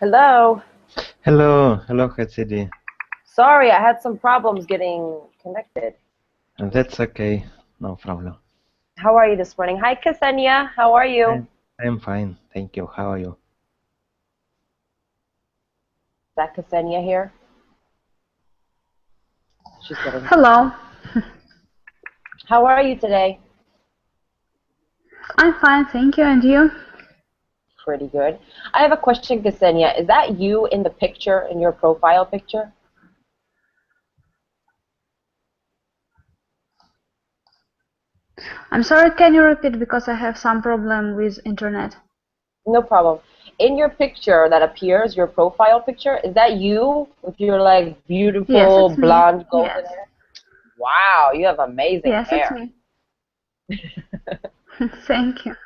Hello. Hello, Hatsidi. Sorry, I had some problems getting connected. That's okay, no problem. How are you this morning? Hi, Ksenia. How are you? I'm fine, thank you. How are you? Is that Ksenia here? She's getting. Hello, How are you today? I'm fine, thank you. And you? Pretty good. I have a question, Ksenia. Is that you in the picture, in your profile picture? I'm sorry, can you repeat because I have some problem with internet? No problem. In your picture that appears, your profile picture, is that you with your like Yes, beautiful it's me. blonde golden Yes. hair? Wow, you have amazing Yes, it's hair. me. Thank you.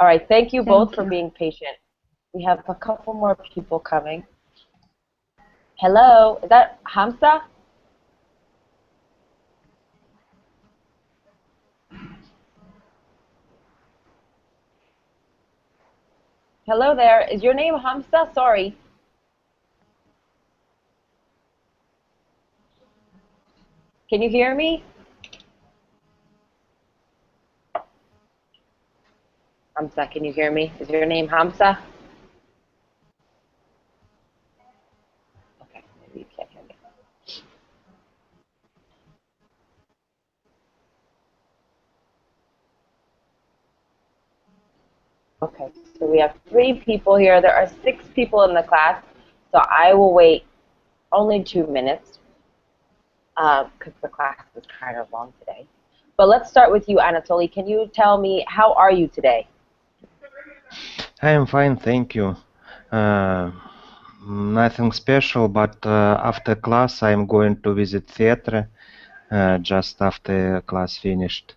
All right, thank you both Thank for you. being patient. We have a couple more people coming. Hello, is that Hamza? Hello there. Is your name Hamza? Sorry. Can you hear me? Hamza, can you hear me? Is your name Hamza? Okay, maybe you can't hear me. Okay, so we have 3 people here. There are 6 people in the class, so I will wait only 2 minutes because the class is kind of long today. But let's start with you, Anatoly. Can you tell me, how are you today? I am fine, thank you. Nothing special, but after class I'm going to visit theater just after class finished.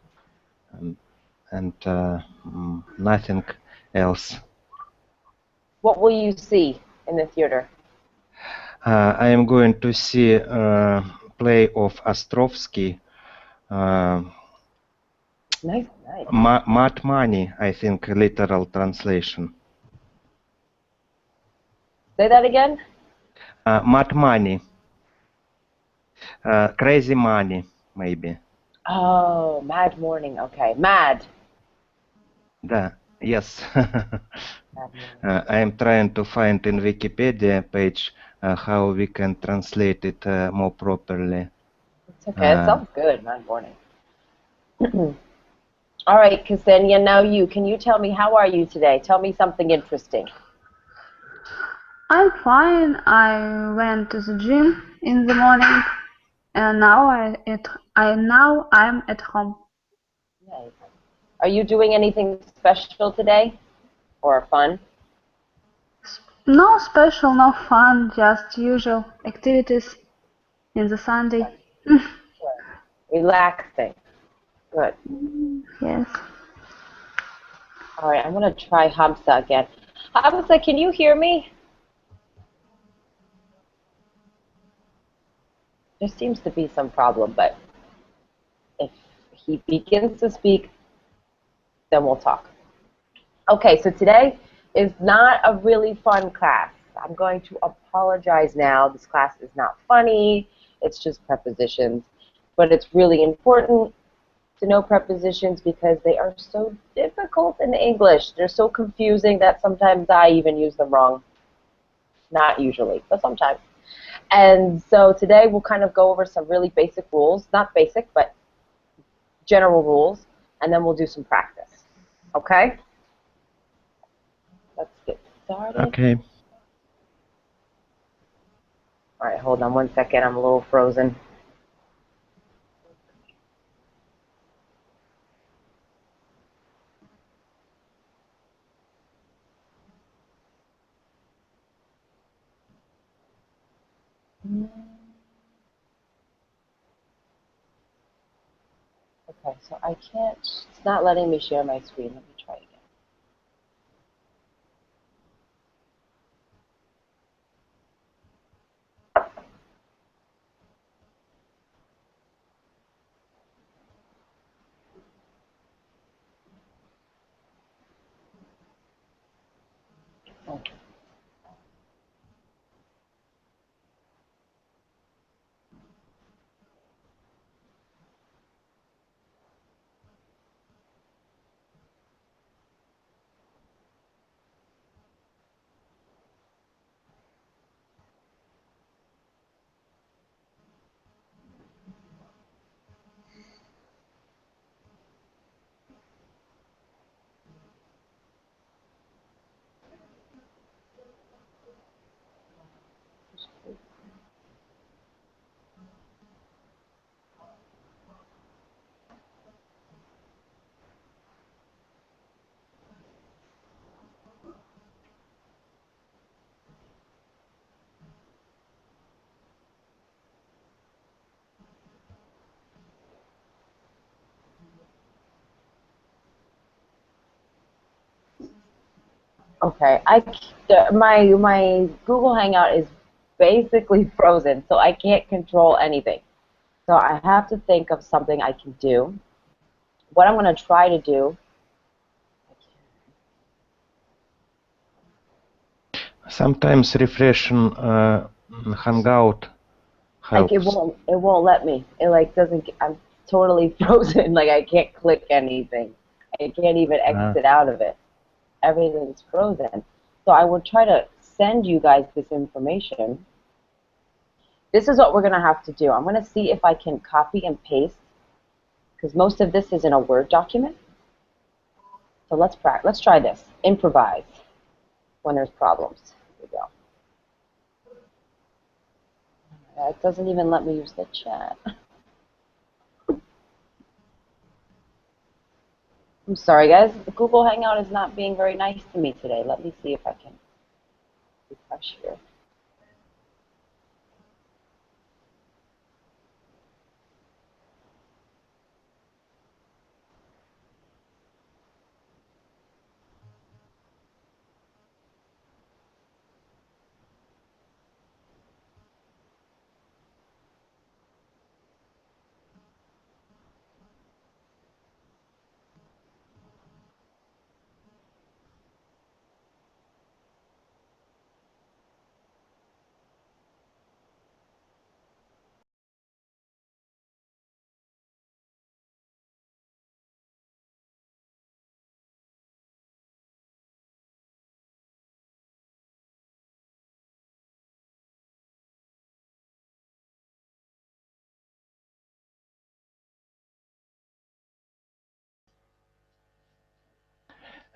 And nothing else. What will you see in the theater? I am going to see play of Ostrovsky, Nice, nice. Mad Money, I think, literal translation. Say that again? Mad Money. Crazy Money, maybe. Oh, Mad Morning. Okay, Mad. Да, yes. Mad Morning. I am trying to find in Wikipedia page how we can translate it more properly. It's okay. It sounds good, Mad Morning. All right, Ksenia, now you. Can you tell me, how are you today? Tell me something interesting. I'm fine. I went to the gym in the morning, and now I'm at home. Nice. Are you doing anything special today or fun? No special, no fun, just usual activities in the Sunday. Sure. Relaxing. Good. Yes. All right, I'm going to try Hamza again. Hamza, can you hear me? There seems to be some problem, but if he begins to speak, then we'll talk. Okay, so today is not a really fun class. I'm going to apologize now. This class is not funny. It's just prepositions. But it's really important to know prepositions because they are so difficult in English. They're so confusing that sometimes I even use them wrong. Not usually, but sometimes. And so today we'll kind of go over some really basic rules. Not basic, but general rules. And then we'll do some practice. Okay? Let's get started. Okay. All right, hold on 1 second. I'm a little frozen. Okay, so I can't, it's not letting me share my screen. Let me try again. Okay. Okay, my Google Hangout is basically frozen, so I can't control anything. So I have to think of something I can do. What I'm going to try to do. Sometimes refreshing Hangout Like helps. it won't let me. It like doesn't. I'm totally frozen. Like I can't click anything. I can't even Uh, exit out of it. Everything's frozen. So I will try to send you guys this information. This is what we're going to have to do. I'm going to see if I can copy and paste because most of this is in a Word document. So let's practice. Let's try this. Improvise when there's problems. Here we go. It doesn't even let me use the chat. I'm sorry, guys. The Google Hangout is not being very nice to me today. Let me see if I can refresh here.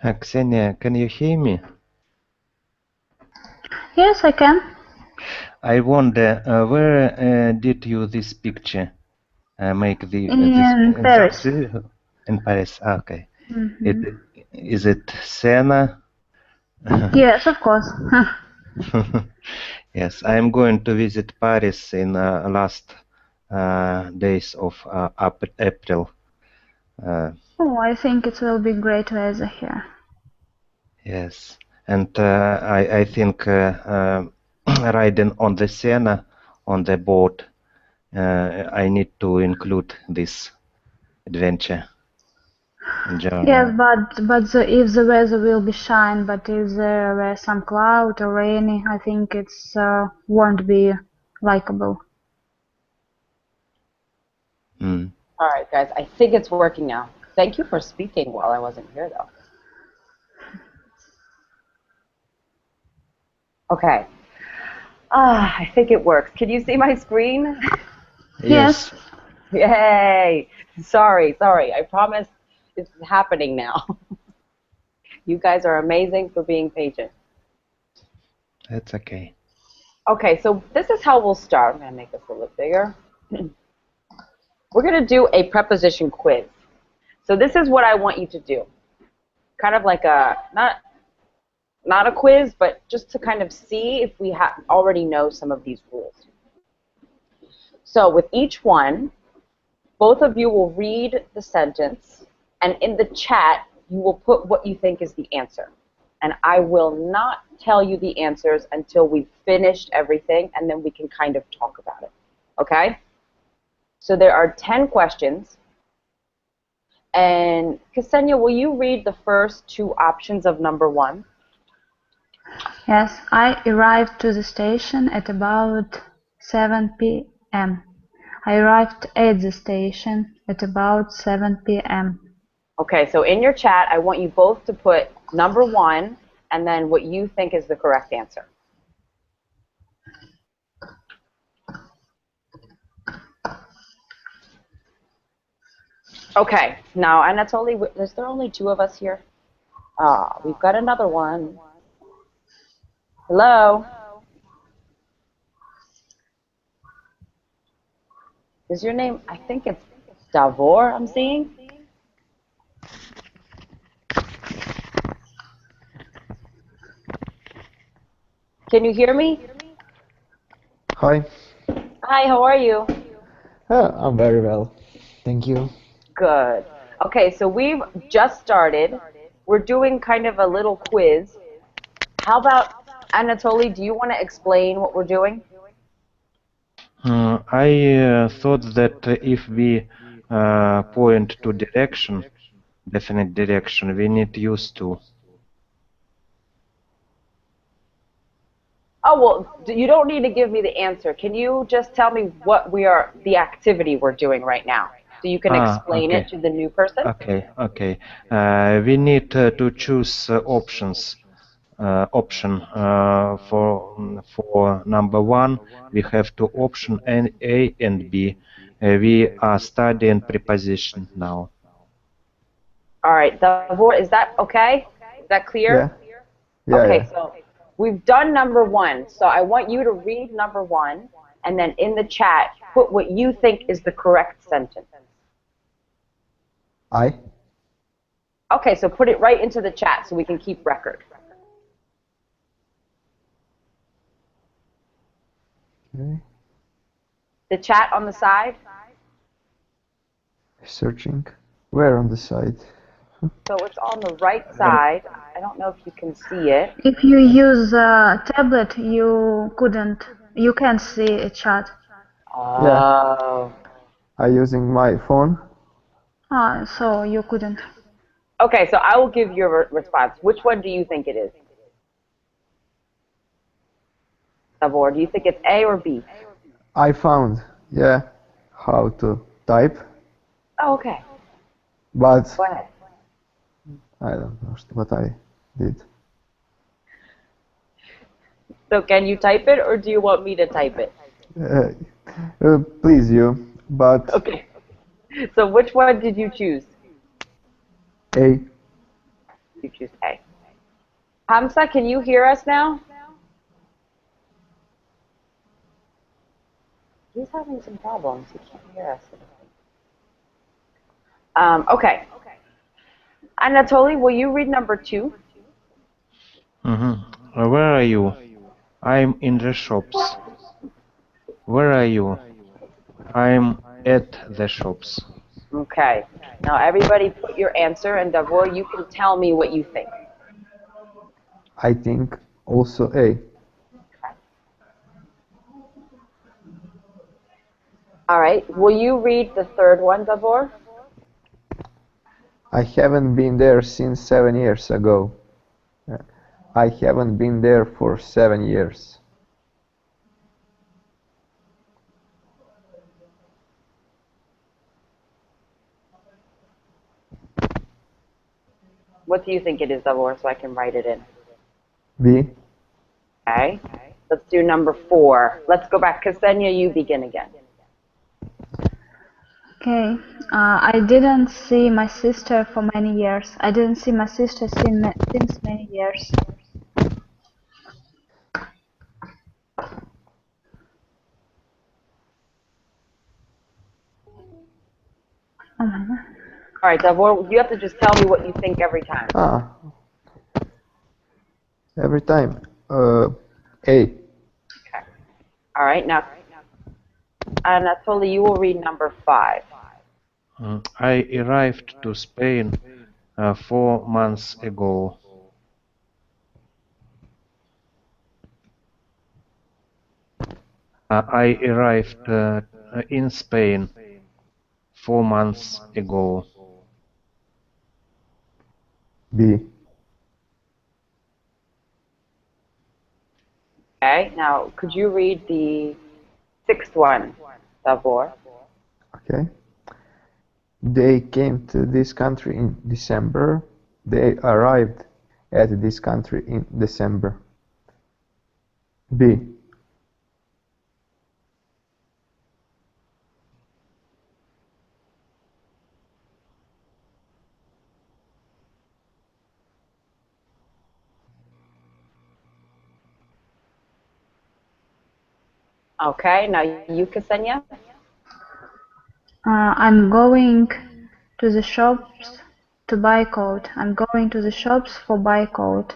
Ksenia, can you hear me? Yes, I can. I wonder where did you this picture make In Paris. in Paris? Ah, okay. It Hmm. is it Siena? Yes, of course. Yes, I am going to visit Paris in last days of April. Oh, I think it will be great weather here. Yes, and I think riding on the Siena on the boat, I need to include this adventure and Yes, journey. if the weather will be shine, but if there were some cloud or rainy, I think it's won't be likable. Mm. All right, guys. I think it's working now. Thank you for speaking while I wasn't here, though. Okay. I think it works. Can you see my screen? Yes. Yes, Yay! Sorry. I promise it's happening now. You guys are amazing for being patient. that's okay. Okay, so this is how we'll start. I'm going to make this a little bigger. We're going to do a preposition quiz. So this is what I want you to do. Kind of like a, not a quiz, but just to kind of see if we already know some of these rules. So with each one, both of you will read the sentence, and in the chat, you will put what you think is the answer. And I will not tell you the answers until we've finished everything, and then we can kind of talk about it. Okay? So there are 10 questions. And Ksenia, will you read the first two options of number one? Yes, I arrived to the station at about 7 p.m. I arrived at the station at about 7 p.m. Okay, so in your chat, I want you both to put number one and then what you think is the correct answer. Okay, now, and is there only two of us here? We've got another one. Hello? Is your name, I think it's Davor I'm seeing? Can you hear me? Hi. Hi, how are you? I'm very well. Thank you. Good. Okay, so we've just started. We're doing kind of a little quiz. How about Anatoly? Do you want to explain what we're doing? I thought that if we point to direction, definite direction, we need use to. Oh, well, you don't need to give me the answer. Can you just tell me what the activity we're doing right now? So you can explain it Okay. to the new person? Okay. We need to choose options. Option for number one, we have two options, A and B. We are studying preposition now. All right, Davor, is that okay? Is that clear? Yeah. Okay, so we've done number one. So I want you to read number one, and then in the chat, put what you think is the correct sentence. I. Okay, so put it right into the chat so we can keep record. Okay. The chat on the side. Searching. Where on the side? So it's on the right side. I don't know if you can see it. If you use a tablet, you can't see a chat. Oh. I using my phone. So you couldn't. Okay, so I will give your response. Which one do you think it is? Davor, do you think it's A or B? I found, how to type, Oh, okay. but Go ahead. I don't know what I did. So can you type it, or do you want me to type it? Please you, but Okay. So which one did you choose? A. You choose A. Hamza, can you hear us now? He's having some problems. He can't hear us. Okay. Anatoly, will you read number two? Where are you? I'm in the shops. Where are you? I'm at the shops. Okay. Now everybody put your answer, and Davor, you can tell me what you think. I think also A. All right. Will you read the third one, Davor? I haven't been there since 7 years ago. I haven't been there for 7 years. What do you think it is, Davor, so I can write it in? B. Okay. Let's do number four. Let's go back. Ksenia, you begin again. Okay. I didn't see my sister for many years. I didn't see my sister since many years. Oh my God. All right, Davor, you have to just tell me what you think every time. Every time. A. Okay. All right. Now, Anatoly, you will read number five. I arrived to Spain 4 months ago. I arrived in Spain 4 months ago. B. Okay. Now, could you read the sixth one, Davor? Okay. They came to this country in December. They arrived at this country in December. B. Okay. Now, you, Ksenia? I'm going to the shops to buy coat. I'm going to the shops for buy coat.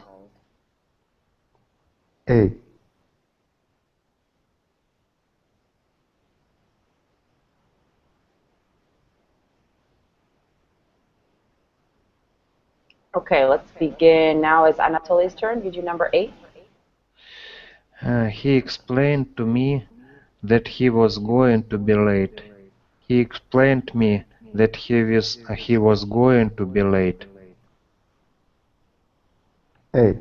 A. Okay, let's begin. Now is Anatoly's turn. You do number 8. He explained to me that he was going to be late. He explained me that he was going to be late. A.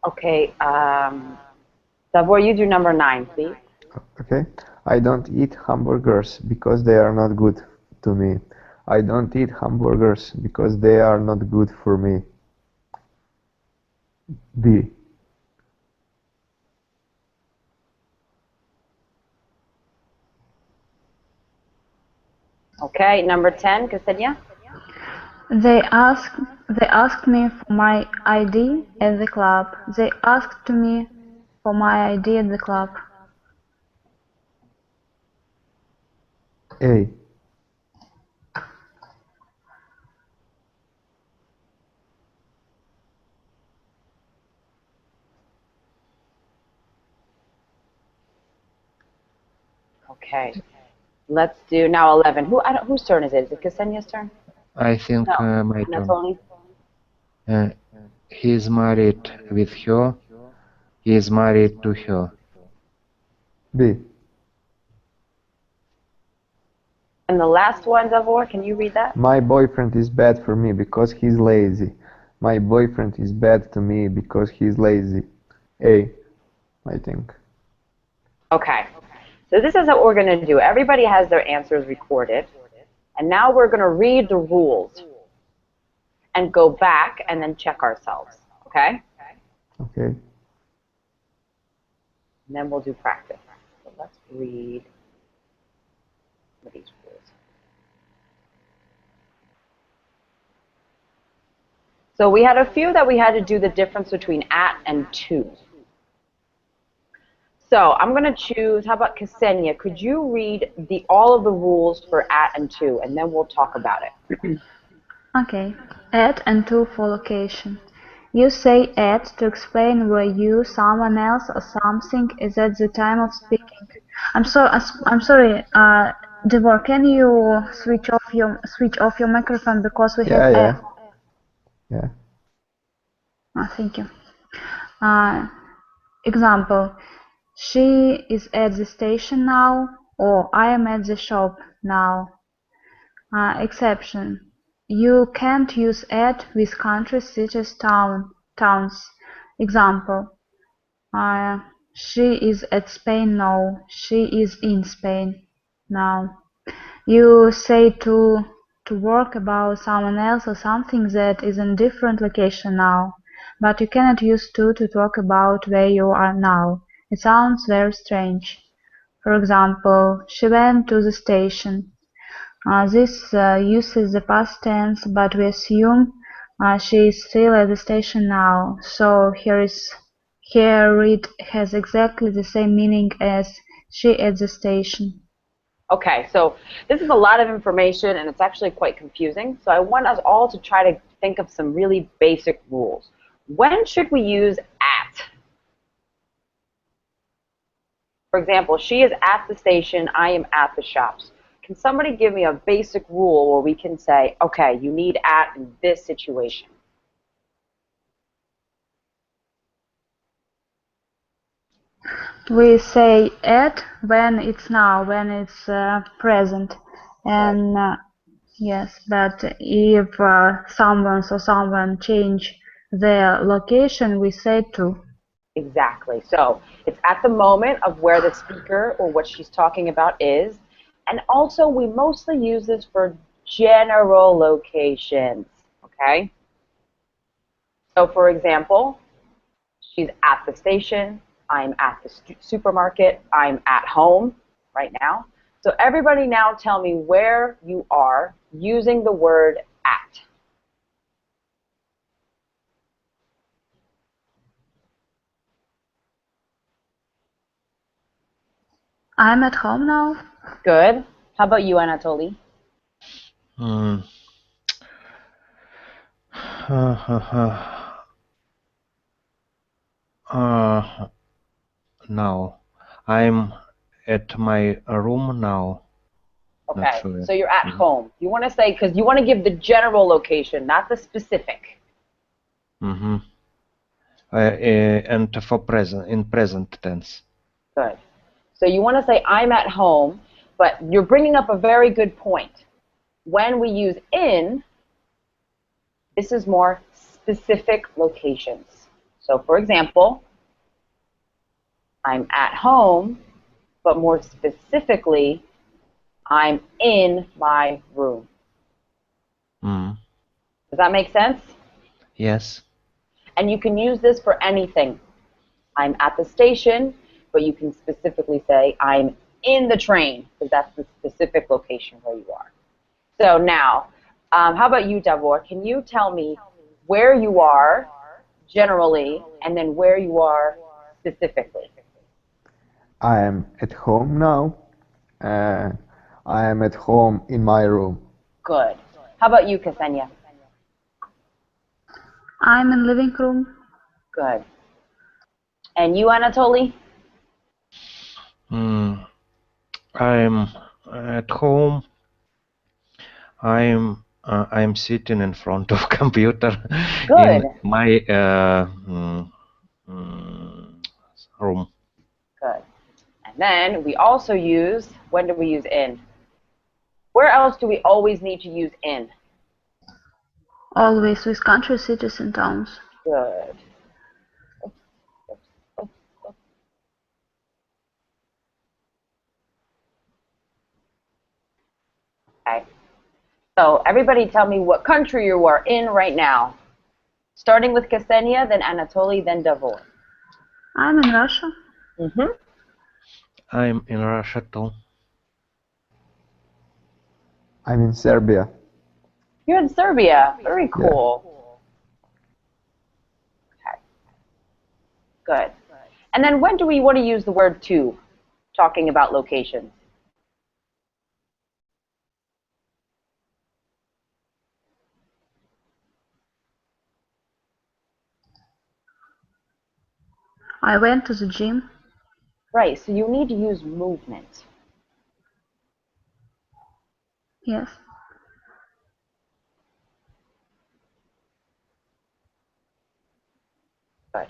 Okay, Davor, you do number 9, please. Okay. I don't eat hamburgers because they are not good to me. I don't eat hamburgers because they are not good for me. B. Okay, number 10, Ksenia. They asked me for my ID at the club. They asked me for my ID at the club. A. Okay, let's do now 11. Whose turn is it? Is it Ksenia's turn? I think No, my turn. Anatoly. He is married with her. He is married to her. B. And the last one, Davor, can you read that? My boyfriend is bad for me because he's lazy. My boyfriend is bad to me because he's lazy. A. I think. Okay, so this is what we're going to do. Everybody has their answers recorded. And now we're going to read the rules and go back and then check ourselves, okay? Okay. And then we'll do practice. So let's read some of these rules. So we had a few that we had to do the difference between at and to. So I'm going to choose, how about Ksenia? Could you read all of the rules for at and to, and then we'll talk about it. Okay. At and to for location. You say at to explain where you, someone else, or something is at the time of speaking. I'm sorry, Devor, can you switch off your microphone because we have Yeah. Yeah. thank you. Example. She is at the station now, or I am at the shop now. Exception. You can't use at with countries, cities, towns. Example. She is at Spain now. She is in Spain now. You say to work about someone else or something that is in different location now, but you cannot use to talk about where you are now. It sounds very strange. For example, she went to the station. This uses the past tense, but we assume she is still at the station now. So here it has exactly the same meaning as she at the station. Okay, so this is a lot of information, and it's actually quite confusing. So I want us all to try to think of some really basic rules. When should we use at? For example, she is at the station, I am at the shops. Can somebody give me a basic rule where we can say, okay, you need at in this situation? We say at when it's now, when it's present, and yes, but if someone change their location, we say to. Exactly. So it's at the moment of where the speaker or what she's talking about is. And also, we mostly use this for general locations, okay? So for example, she's at the station, I'm at the supermarket, I'm at home right now. So everybody now tell me where you are using the word at. I'm at home now. Good. How about you, Anatoly? Uh, now. I'm at my room now. Not Okay, sure. so you're at Mhm. home. You want to say, because you want to give the general location, not the specific. Mhm. And for present, in present tense. Good. So you want to say, I'm at home, but you're bringing up a very good point. When we use in, this is more specific locations. So for example, I'm at home, but more specifically, I'm in my room. Mm. Does that make sense? Yes. And you can use this for anything. I'm at the station, but you can specifically say I'm in the train, because that's the specific location where you are. So now, how about you, Davor? Can you tell me where you are generally and then where you are specifically? I am at home now. And I am at home in my room. Good. How about you, Ksenia? I'm in living room. Good. And you, Anatoly? Mm. I'm at home. I'm sitting in front of computer Good. in my room. Good. And then we also use, when do we use in? Where else do we always need to use in? Always with country, cities, and towns. Good. Okay. So everybody tell me what country you are in right now. Starting with Ksenia, then Anatoly, then Davor. I'm in Russia. Mm-hmm. I'm in Russia too. I'm in Serbia. You're in Serbia. Very Yeah. cool. Okay. Good. And then when do we want to use the word to, talking about locations? I went to the gym. Right, so you need to use movement. Yes. Good.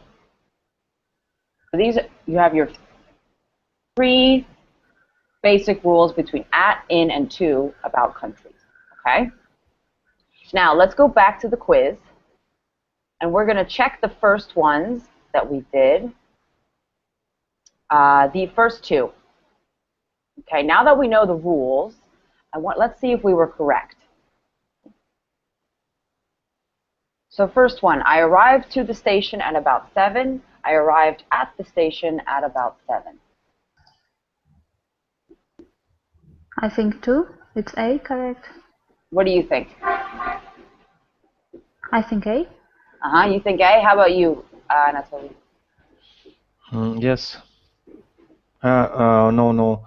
So these, you have your three basic rules between at, in, and to about countries. Okay? Now let's go back to the quiz, and we're going to check the first ones that we did. The first two. Okay, now that we know the rules, let's see if we were correct. So first one, I arrived to the station at about 7. I arrived at the station at about 7. I think two. It's A, correct? What do you think? I think A. You think A? How about you, Anatoly? Yes. No.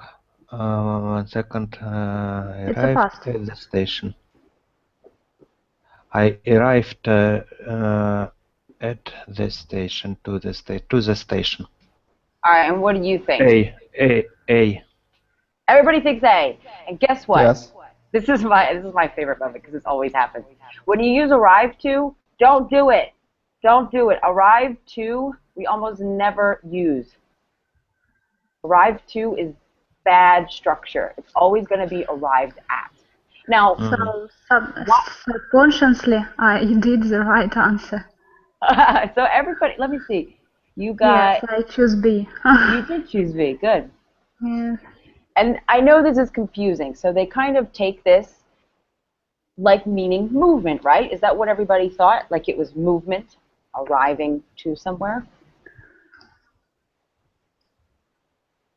1 second. It's a Arrived past. at the station. I arrived at the station to the station. All right, and what do you think? A. Everybody thinks A. And guess what? Yes. This is my favorite moment because this always happens. When you use arrive to, don't do it. Don't do it. Arrive to, we almost never use. Arrive to is bad structure. It's always going to be arrived at. Now, So subconsciously, I did the right answer. so everybody, let me see. You Yes, got, I choose B. you did choose B. Good. Yes. And I know this is confusing, so they kind of take this like meaning movement, right? Is that what everybody thought? Like it was movement, arriving to somewhere?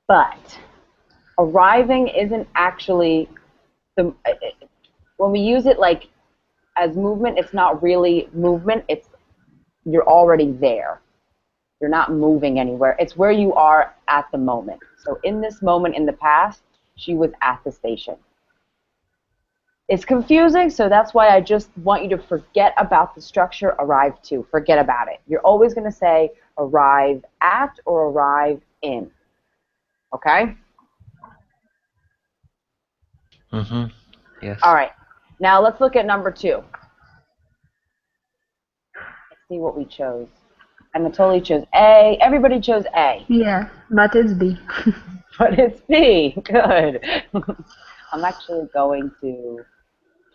But arriving isn't actually the, when we use it like as movement, it's not really movement, it's you're already there. You're not moving anywhere. It's where you are at the moment. So in this moment in the past, she was at the station. It's confusing, so that's why I just want you to forget about the structure arrive to. Forget about it. You're always going to say arrive at or arrive in. Okay? Yes. All right. Now let's look at number 2. Let's see what we chose. Anatoly chose A. Everybody chose A. Yeah, but it's B. But it's B. Good. I'm actually going to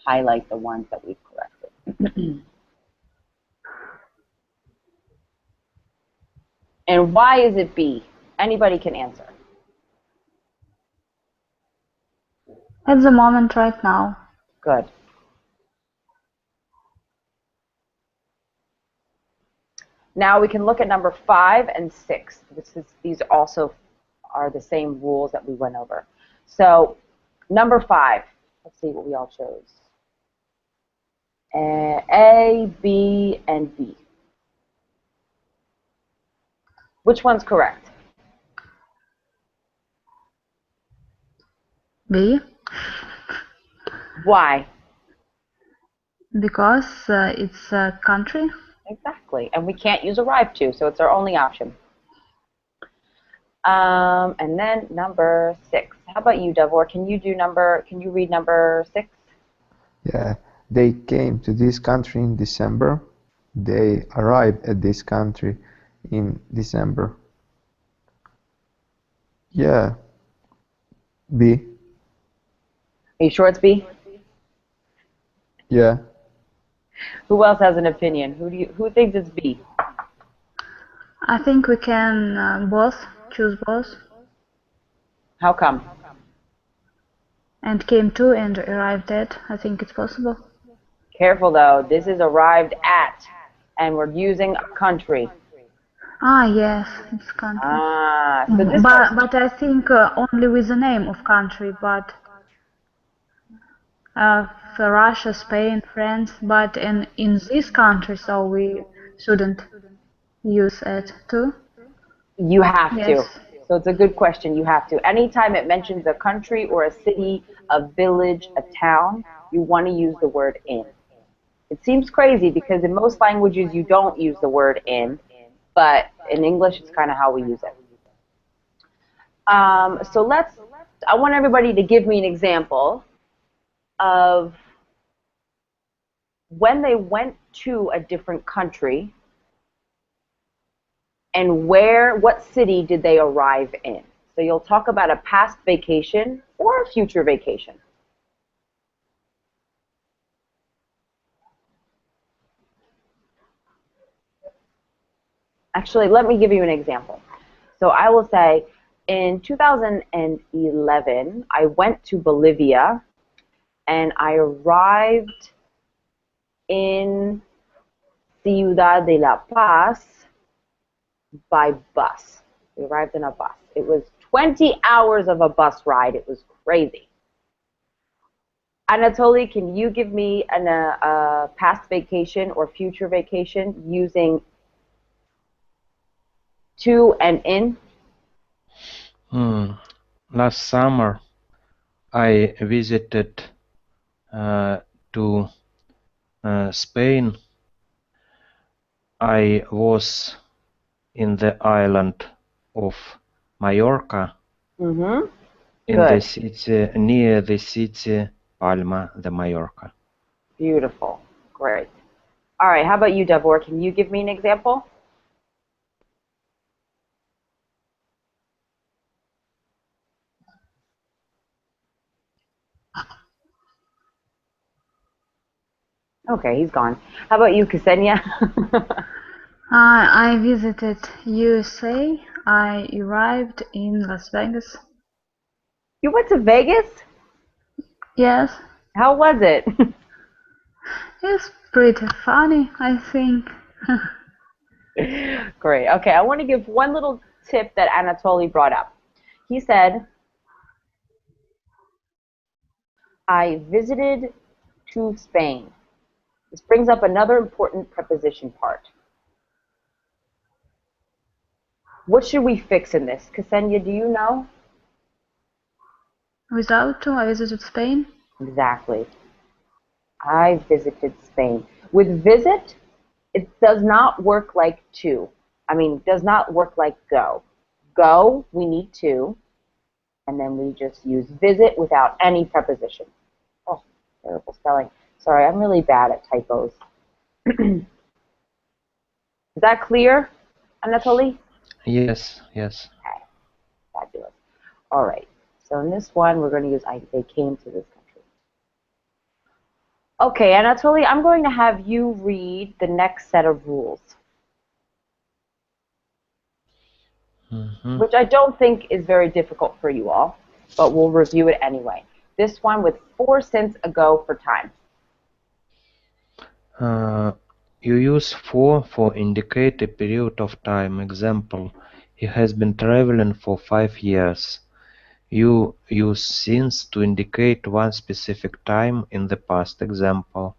highlight the ones that we've corrected. And why is it B? Anybody can answer. At the moment, right now. Good. Now we can look at number 5 and 6. These also are the same rules that we went over. So number 5, let's see what we all chose. A, B, and B. Which one's correct? B. Why? Because it's a country. Exactly. And we can't use arrive to, so it's our only option. And then number 6. How about you, Devor? Can you read number 6? Yeah, they came to this country in December. They arrived at this country in December. Yeah. B. Are you sure it's B? Yeah. Who else has an opinion? Who thinks it's B? I think we can choose both. How come? And came to and arrived at. I think it's possible. Careful though, this is arrived at, and we're using a country. Ah, yes, it's country. So this but I think only with the name of country, but for Russia, Spain, France, but in this country, so we shouldn't use it too. You have Yes. to. So it's a good question. You have to. Anytime it mentions a country or a city, a village, a town, you want to use the word in. It seems crazy because in most languages you don't use the word in, but in English it's kind of how we use it. So I want everybody to give me an example of when they went to a different country and what city did they arrive in. So you'll talk about a past vacation or a future vacation. Actually, let me give you an example. So I will say, in 2011, I went to Bolivia and I arrived in Ciudad de La Paz by bus. We arrived in a bus. It was 20 hours of a bus ride. It was crazy. Anatoly, can you give me a past vacation or future vacation using to and in? Last summer, I visited to Spain. I was in the island of Mallorca, Mm-hmm. in the city near the city Palma de Mallorca. Beautiful. Great. All right. How about you, Devor? Can you give me an example? Okay, he's gone. How about you, Ksenia? I visited USA. I arrived in Las Vegas. You went to Vegas? Yes. How was it? It's pretty funny, I think. Great. Okay, I want to give one little tip that Anatoly brought up. He said, I visited to Spain. This brings up another important preposition part. What should we fix in this? Ksenia, do you know? Without to, I visited Spain. Exactly. I visited Spain. With visit, it does not work like to. Does not work like go. Go, we need to, and then we just use visit without any preposition. Oh, terrible spelling. Sorry, I'm really bad at typos. Is that clear, Anatoly? Yes, yes. Okay, fabulous. All right, so in this one, we're going to use they came to this country. Okay, Anatoly, I'm going to have you read the next set of rules, which I don't think is very difficult for you all, but we'll review it anyway. This one with for, since, ago for time. You use for indicate a period of time. Example, he has been traveling for 5 years. You use since to indicate one specific time in the past. Example,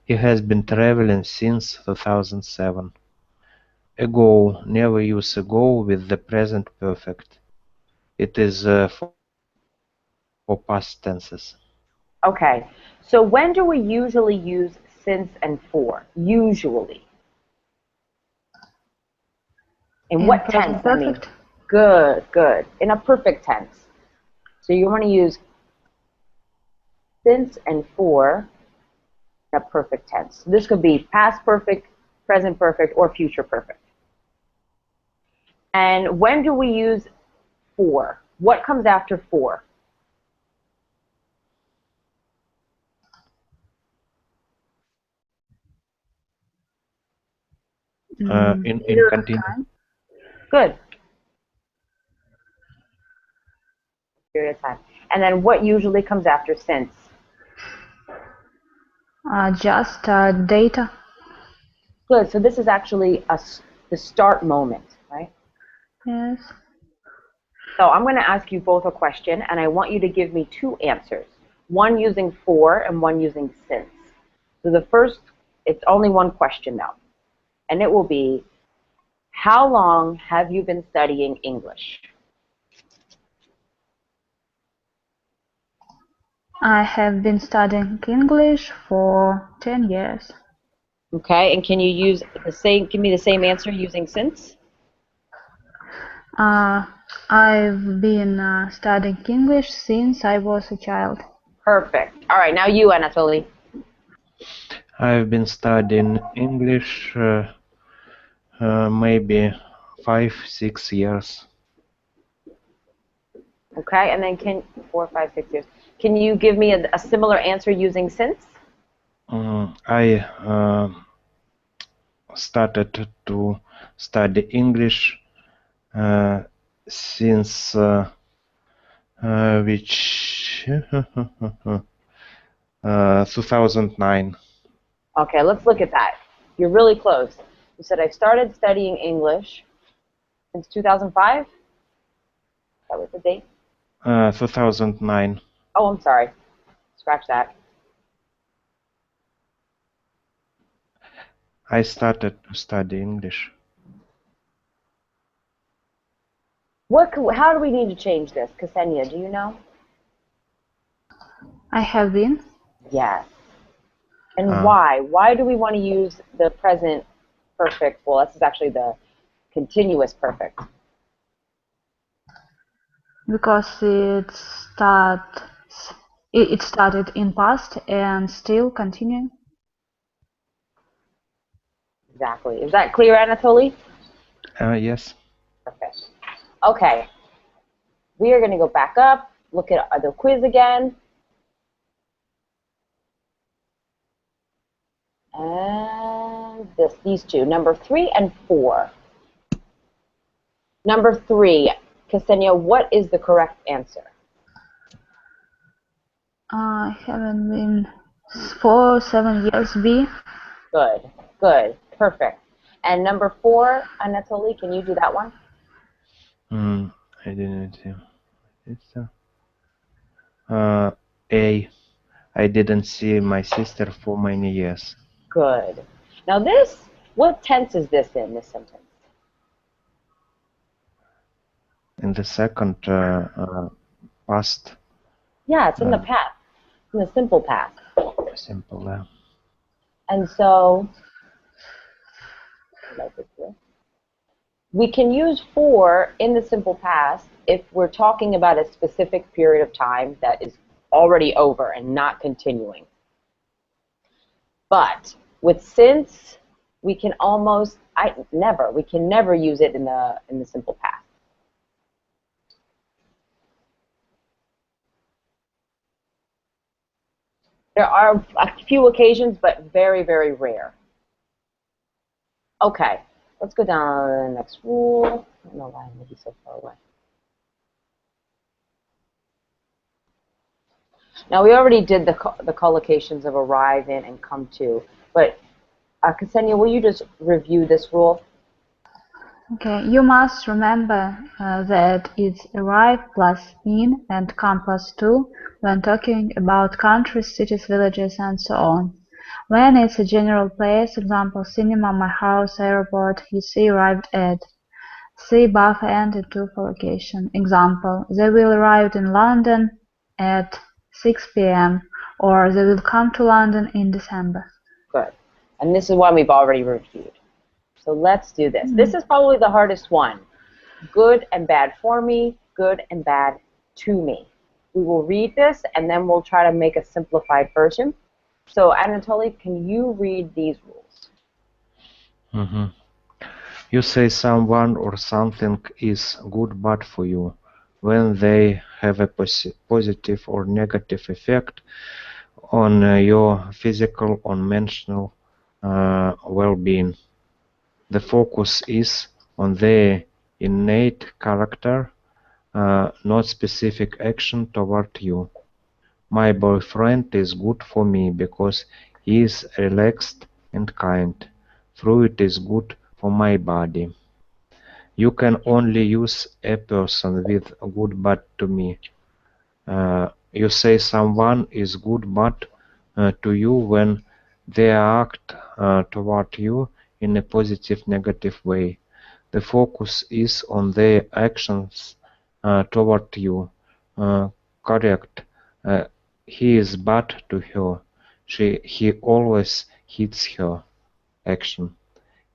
he has been traveling since 2007. Ago, never use ago with the present perfect. It is for past tenses. Okay, so when do we usually use since and for? Usually. In what tense? Perfect. Good, good. In a perfect tense. So you want to use since and for in a perfect tense. This could be past perfect, present perfect, or future perfect. And when do we use for? What comes after for? In Period of continue. time. Good. Period of time. And then what usually comes after since? Just data. Good. So this is actually the start moment, right? Yes. So I'm going to ask you both a question, and I want you to give me two answers. One using for and one using since. So the first, it's only one question though, and it will be, how long have you been studying English? I have been studying English for 10 years. Okay, and can you use the same? Give me the same answer using since. I've been studying English since I was a child. Perfect. All right, now you, Anatoly. I've been studying English maybe 5-6 years. Okay, and then 4, 5, 6 years. Can you give me a similar answer using since? I started to study English since which 2009. Okay, let's look at that. You're really close. You said I've started studying English since 2005? That was the date? 2009. Oh, I'm sorry. Scratch that. I started to study English. How do we need to change this? Ksenia, do you know? I have been. Yes. And why? Why do we want to use the present perfect? Well, this is actually the continuous perfect. Because it started in past and still continuing. Exactly. Is that clear, Anatoly? Yes. Perfect. Okay. We are going to go back up, look at the quiz again. And these two, number 3 and 4. Number 3, Ksenia, what is the correct answer? I haven't been for 7 years. B. Good, good, perfect. And number 4, Anatoly, can you do that one? I didn't see. A. I didn't see my sister for many years. Good. Now this, what tense is this in, this sentence? In the second past. Yeah, it's in the past, in the simple past. Simple. Yeah. And so, we can use for in the simple past if we're talking about a specific period of time that is already over and not continuing. But with since, we can never use it in the simple past. There are a few occasions, but very, very rare. Okay, let's go down to the next rule. I don't know why I'm maybe so far away. Now, we already did the collocations of arrive in and come to, but Ksenia, will you just review this rule? Okay, you must remember that it's arrive plus in and come plus to when talking about countries, cities, villages, and so on. When it's a general place, example, cinema, my house, airport, you see arrived at. See above and into collocation. Example, they will arrive in London at 6 p.m. or they will come to London in December. Good. And this is one we've already reviewed. So let's do this. This is probably the hardest one. Good and bad for me, good and bad to me. We will read this and then we'll try to make a simplified version. So Anatoly, can you read these rules? Mm-hmm. You say someone or something is good bad for you when they have a positive or negative effect on your physical or mental well-being. The focus is on their innate character, not specific action toward you. My boyfriend is good for me because he is relaxed and kind. Fruit is good for my body. You can only use a person with good bad to me. You say someone is good bad to you when they act toward you in a positive negative way. The focus is on their actions toward you. Correct. Uh, he is bad to her. He always hits her. Action.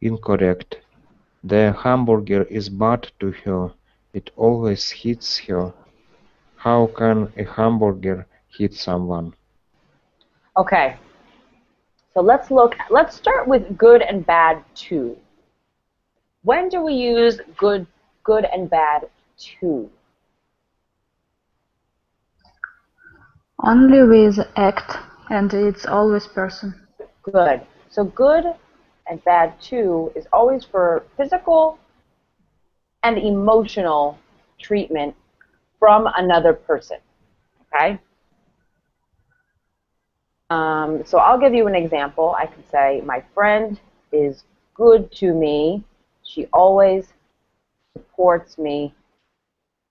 Incorrect. The hamburger is bad to her. It always hits her. How can a hamburger hit someone? Okay. So let's start with good and bad to. When do we use good and bad to? Only with act, and it's always person. Good. So good and bad to is always for physical and emotional treatment from another person. Okay? So I'll give you an example. I can say, my friend is good to me. She always supports me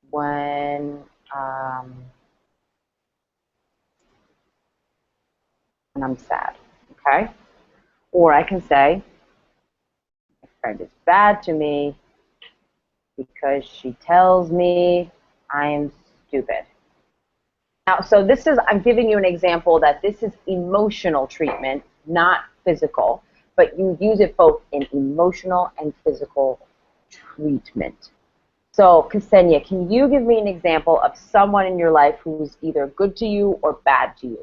when I'm sad. Okay? Or I can say, my friend is bad to me because she tells me I'm stupid. Now, so this is, I'm giving you an example that this is emotional treatment, not physical, but you use it both in emotional and physical treatment. So, Ksenia, can you give me an example of someone in your life who's either good to you or bad to you?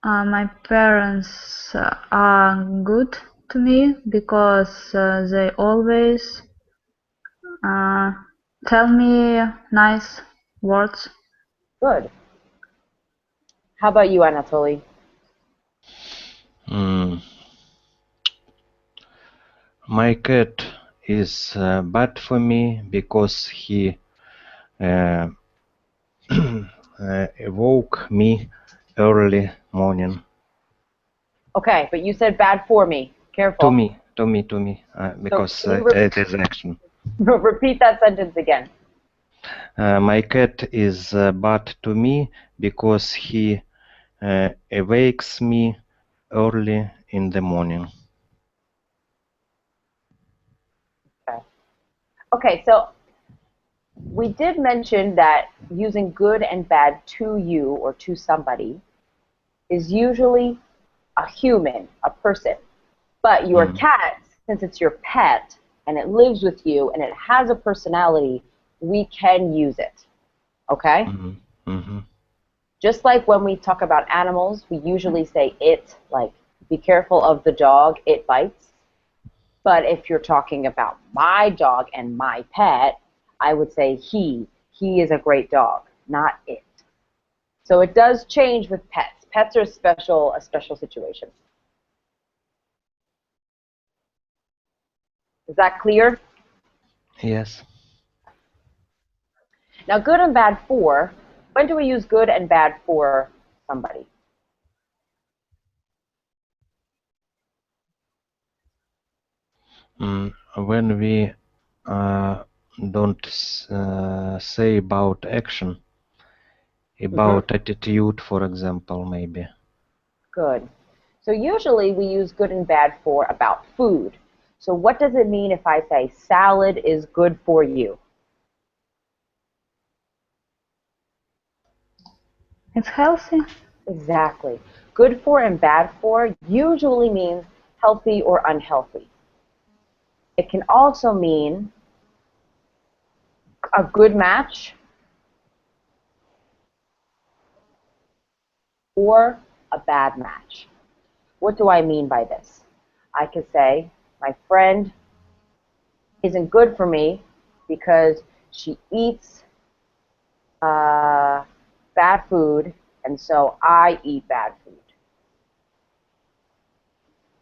My parents are good to me because they always tell me nice words. Good. How about you, Anatoly? My cat is bad for me because he woke me early morning. Okay, but you said bad for me. Careful. To me, because So it is action. repeat that sentence again. My cat is bad to me because he awakes me early in the morning. Okay, so we did mention that using good and bad to you or to somebody is usually a human, a person. But your cat, since it's your pet and it lives with you and it has a personality, we can use it. Okay? Just like when we talk about animals, we usually say it, like, be careful of the dog, it bites. But if you're talking about my dog and my pet, I would say he. He is a great dog, not it. So it does change with pets. Pets are a special situation. Is that clear? Yes. Now, good and bad for, when do we use good and bad for somebody? When we don't say about action, about attitude, for example, maybe. Good. So usually we use good and bad for about food. So what does it mean if I say salad is good for you? It's healthy. Exactly. Good for and bad for usually means healthy or unhealthy. It can also mean a good match or a bad match. What do I mean by this? I could say my friend isn't good for me because she eats bad food, and so I eat bad food.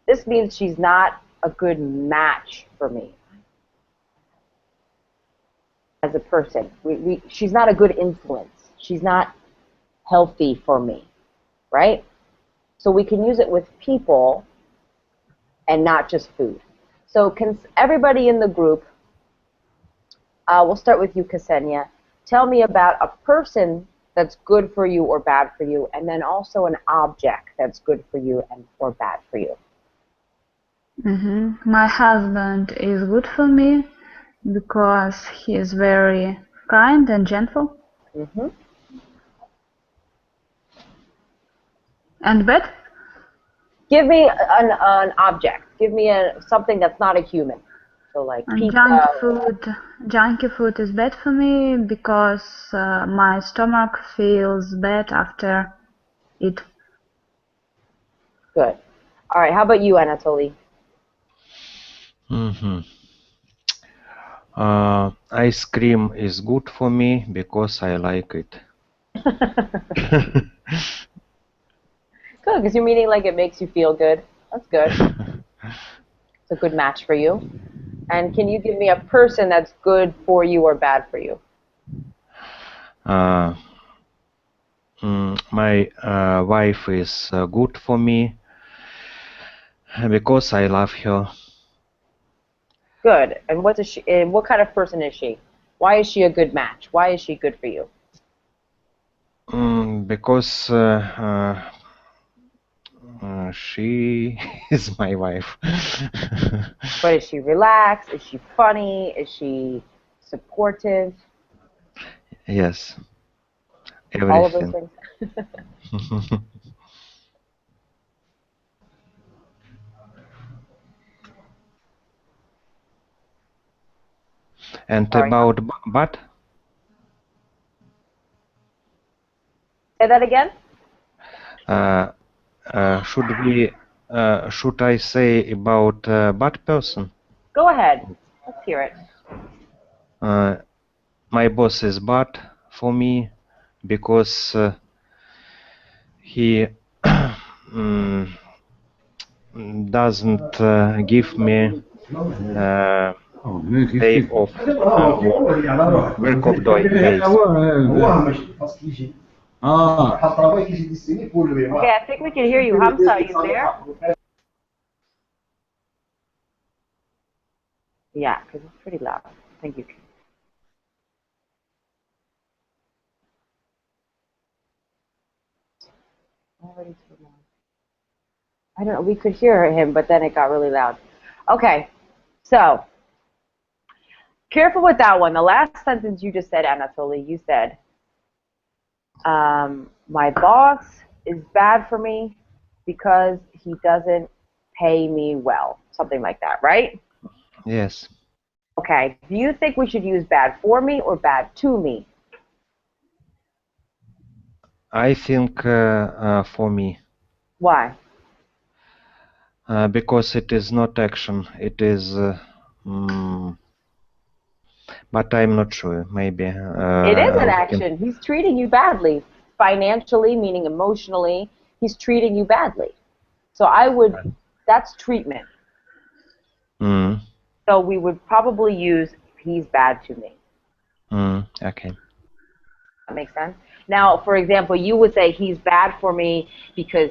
This means she's not a good match for me as a person. She's not a good influence. She's not healthy for me, right? So we can use it with people and not just food. So can everybody in the group, we'll start with you, Ksenia, tell me about a person that's good for you or bad for you, and then also an object that's good for you and or bad for you. My husband is good for me because he is very kind and gentle. And bad? Give me an object. Give me something that's not a human. So like pizza. Junky food is bad for me because my stomach feels bad after it. Good. All right. How about you, Anatoly? Ice cream is good for me because I like it. Good, because you're meaning like it makes you feel good. That's good. It's a good match for you. And can you give me a person that's good for you or bad for you? My wife is good for me because I love her. Good. And what kind of person is she? Why is she a good match? Why is she good for you? Because she is my wife. But is she relaxed? Is she funny? Is she supportive? Yes, All of those everything. things? And Sorry. about but? Say that again? Should I say about bad person? Go ahead. Let's hear it. My boss is bad for me because he doesn't give me day of work of days. Okay, I think we can hear you. Hamza, are you there? Yeah, because it's pretty loud. Thank you. Already too loud. I don't know. We could hear him, but then it got really loud. Okay, so careful with that one. The last sentence you just said, Anatoly, you said, my boss is bad for me because he doesn't pay me well. Something like that, right? Yes. Okay. Do you think we should use bad for me or bad to me? I think for me. Why? Because it is not action. It is... but I'm not sure. Maybe. It is an action. He's treating you badly. Financially, meaning emotionally, he's treating you badly. So that's treatment. So we would probably use he's bad to me. Okay. That makes sense? Now, for example, you would say he's bad for me because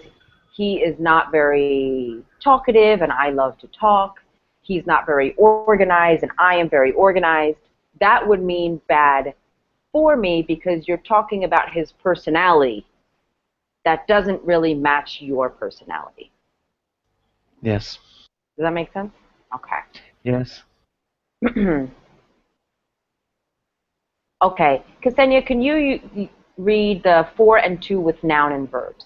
he is not very talkative and I love to talk. He's not very organized and I am very organized. That would mean bad for me because you're talking about his personality. That doesn't really match your personality. Yes. Does that make sense? Okay. Yes. Okay. Ksenia, can you read the for and to with noun and verbs?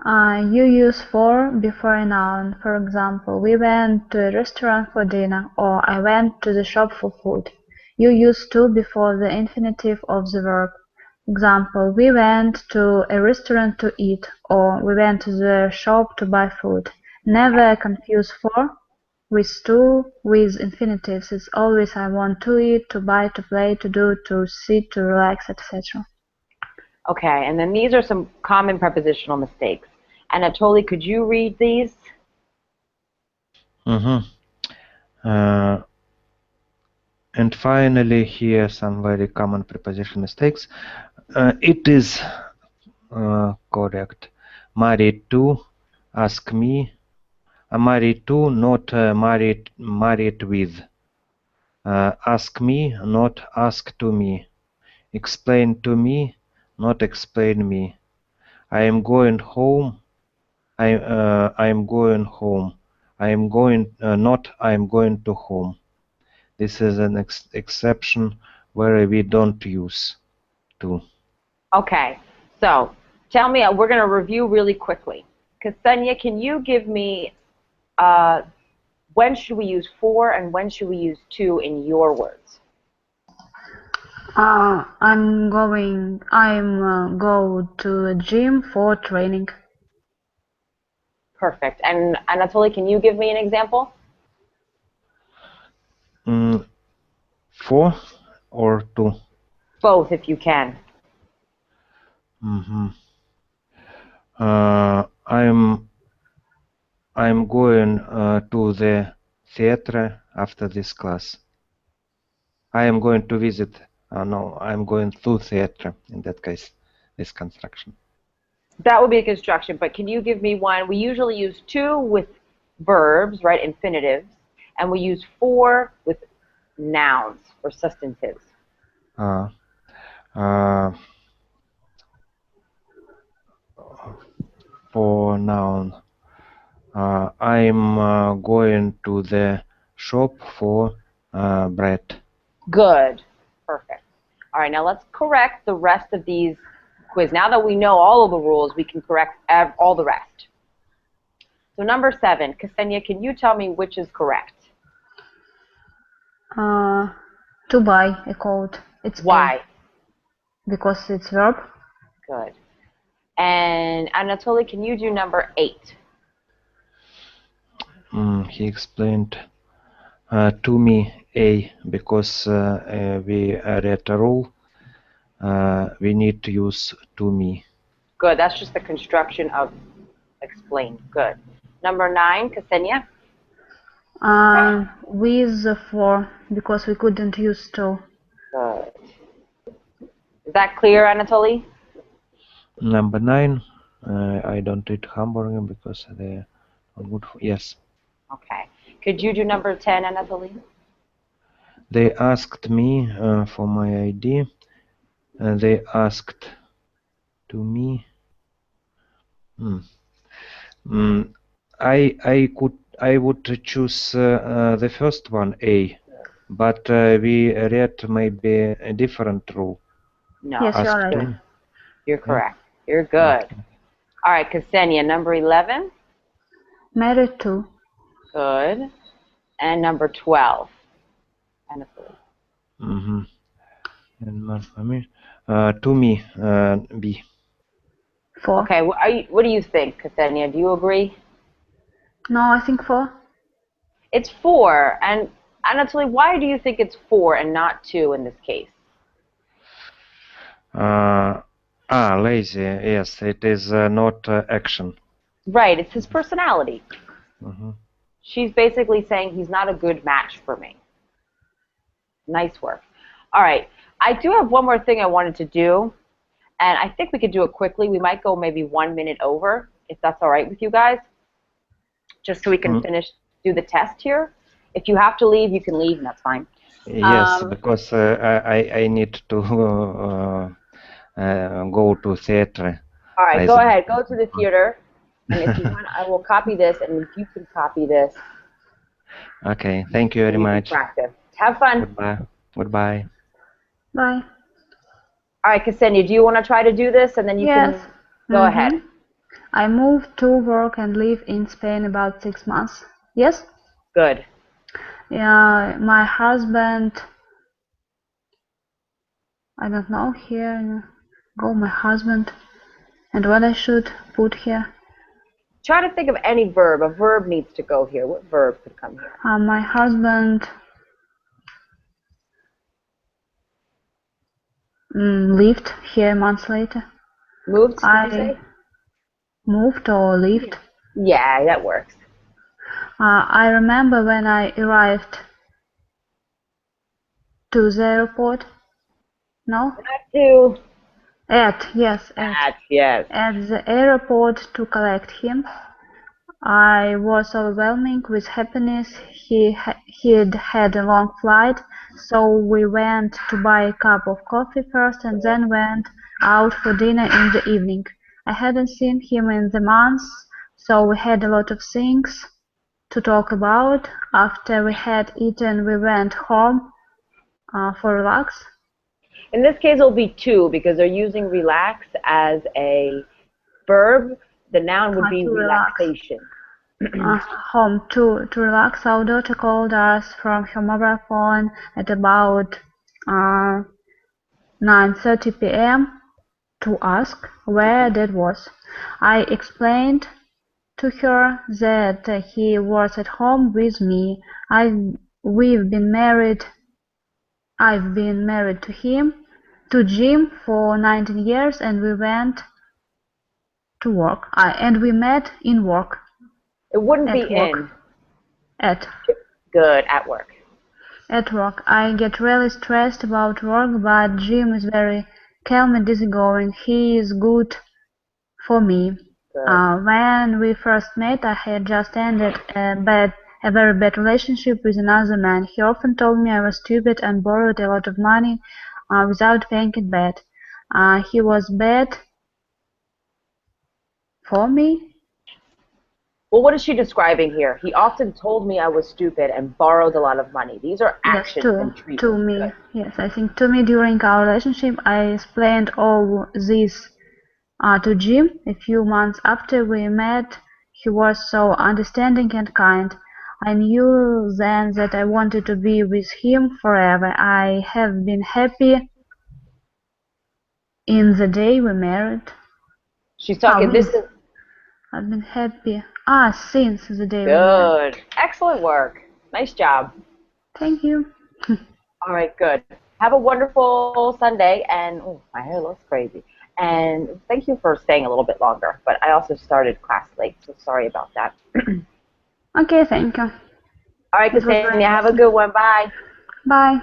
You use for before a noun. For example, we went to a restaurant for dinner, or I went to the shop for food. You use to before the infinitive of the verb. Example, we went to a restaurant to eat, or we went to the shop to buy food. Never confuse for with to with infinitives. It's always I want to eat, to buy, to play, to do, to sit, to relax, etc. Okay, and then these are some common prepositional mistakes. Anatoly, could you read these? And finally, here some very common preposition mistakes. It is correct. Married to, ask me. Married to, not married with. Ask me, not ask to me. Explain to me, not explain me. I am going home. I am going home. I am going not I am going to home. This is an exception where we don't use to. Okay, so tell me, we're going to review really quickly. Ksenia, can you give me when should we use for and when should we use to in your words? I'm go to a gym for training. Perfect. And Anatoly, can you give me an example? For or to? Both, if you can. I'm going to the theater after this class. I am going to visit. No, I'm going to theater in that case. This construction. That would be a construction, but can you give me one? We usually use to with verbs, right, infinitives, and we use for with nouns or substantives. For noun. I'm going to the shop for bread. Good. Perfect. All right, now let's correct the rest of these quiz. Now that we know all of the rules, we can correct all the rest. So number 7, Ksenia, can you tell me which is correct? To buy a coat. It's why? Because it's verb. Good. And Anatoly, can you do number 8? He explained to me A because we read a rule. We need to use to me. Good. That's just the construction of explain. Good. Number 9, Ksenia. With for because we couldn't use to. Good. Is that clear, Anatoly? Number 9. I don't eat hamburger because they're not good for. Yes. Okay. Could you do number 10, Anatoly? They asked me for my ID. They asked to me. I would choose the first one, A, but we read maybe a different rule. No. Yes, Ask you're right. to. You're correct. You're good. Okay. All right, Ksenia, number 11. Married to. Good. And number 12. Anatoly. Mm-hmm. And one for me. To me, B. 4. Okay, what do you think, Ksenia? Do you agree? No, I think 4. It's 4. And Anatoly, why do you think it's 4 and not 2 in this case? Lazy. Yes, it is not action. Right, it's his personality. Mm-hmm. She's basically saying he's not a good match for me. Nice work. All right, I do have one more thing I wanted to do, and I think we could do it quickly. We might go maybe 1 minute over, if that's all right with you guys, just so we can do the test here. If you have to leave, you can leave, and that's fine. Yes, because I need to go to theater. All right, go ahead. Go to the theater, and if you want, I will copy this, and if you can copy this. Okay, thank you very much. Practice. Have fun. Goodbye. Goodbye. Bye. All right, Ksenia, do you want to try to do this, and then you can go ahead. I moved to work and live in Spain about 6 months. Yes? Good. Yeah, my husband. I don't know here. Go my husband. And what I should put here? Try to think of any verb. A verb needs to go here. What verb could come here? My husband lived here months later. Moved, did you say? Moved or lived? Yeah, that works. I remember when I arrived to the airport. No? Not to. Yes. At, yes. At the airport to collect him. I was overwhelmed with happiness. He'd had a long flight, so we went to buy a cup of coffee first and then went out for dinner in the evening. I hadn't seen him in the months, so we had a lot of things to talk about. After we had eaten, we went home for relax. In this case, it'll be to because they're using relax as a verb. The noun would be relaxation. Home to relax. Our daughter called us from her mobile phone at about 9:30 p.m. to ask where Dad was. I explained to her that he was at home with me. I've been married to him, to Jim, for 19 years, and we went to work. And we met in work. It wouldn't be in. At. Good, at work. At work. I get really stressed about work, but Jim is very calm and easygoing. He is good for me. When we first met, I had just ended a very bad relationship with another man. He often told me I was stupid and borrowed a lot of money without paying it back. He was bad for me. Well, what is she describing here? He often told me I was stupid and borrowed a lot of money. These are actions and treatments. To me. Good. Yes, I think to me during our relationship, I explained all this to Jim. A few months after we met, he was so understanding and kind. I knew then that I wanted to be with him forever. I have been happy in the day we married. She's talking I've been happy since the day we married. Good. Excellent work. Nice job. Thank you. All right, good. Have a wonderful Sunday, and my hair looks crazy. And thank you for staying a little bit longer, but I also started class late, so sorry about that. Okay, thank you. All right, Ksenia, have a good one. Bye. Bye.